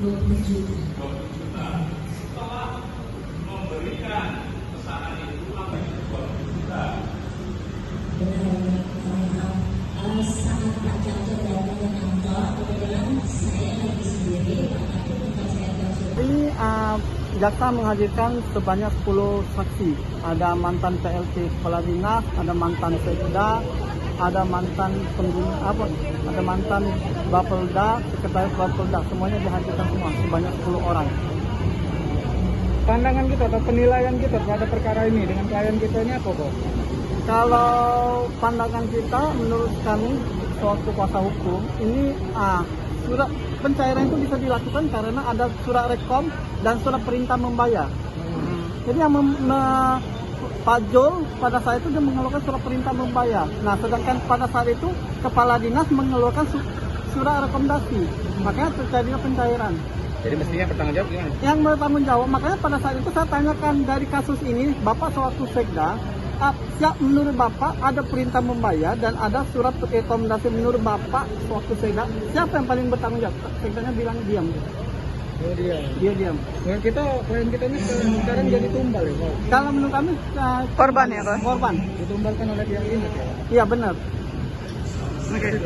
20 juta. Setelah memberikan pesanan itu 20 juta. Benar, saat Pak Catur datang ke kantor, kebetulan saya lagi sendiri, Pak Catur minta saya konsultasi. Ini jaksa menghadirkan sebanyak 10 saksi. Ada mantan PLT Kepala Dinas, ada mantan Sekda, ada mantan ada mantan Bapelda, Sekretaris Bapelda, semuanya dihadirkan semua, sebanyak 10 orang. Pandangan kita atau penilaian kita terhadap perkara ini dengan klien kita ini apa, Bos? Kalau pandangan kita, menurut kami sewaktu kuasa hukum, ini surat pencairan itu bisa dilakukan karena ada surat rekom dan surat perintah membayar. Jadi yang Pak Jol pada saat itu dia mengeluarkan surat perintah membayar. Nah, sedangkan pada saat itu Kepala Dinas mengeluarkan surat rekomendasi. Makanya terjadinya pencairan. Jadi mestinya bertanggung jawab gimana? Yang bertanggung jawab, makanya pada saat itu saya tanyakan dari kasus ini, Bapak sewaktu Sekda, siap menurut Bapak ada perintah membayar dan ada surat rekomendasi menurut Bapak sewaktu Sekda, siapa yang paling bertanggung jawab? Sekdanya bilang diam. Oh, Dia diam. Menurut kita, klien kita ini sekarang jadi tumbal ya, Bos? Kalau menurut kami Korban ya, Bos? Korban. Ditumbalkan oleh pihak ini ya? Iya benar. Oke.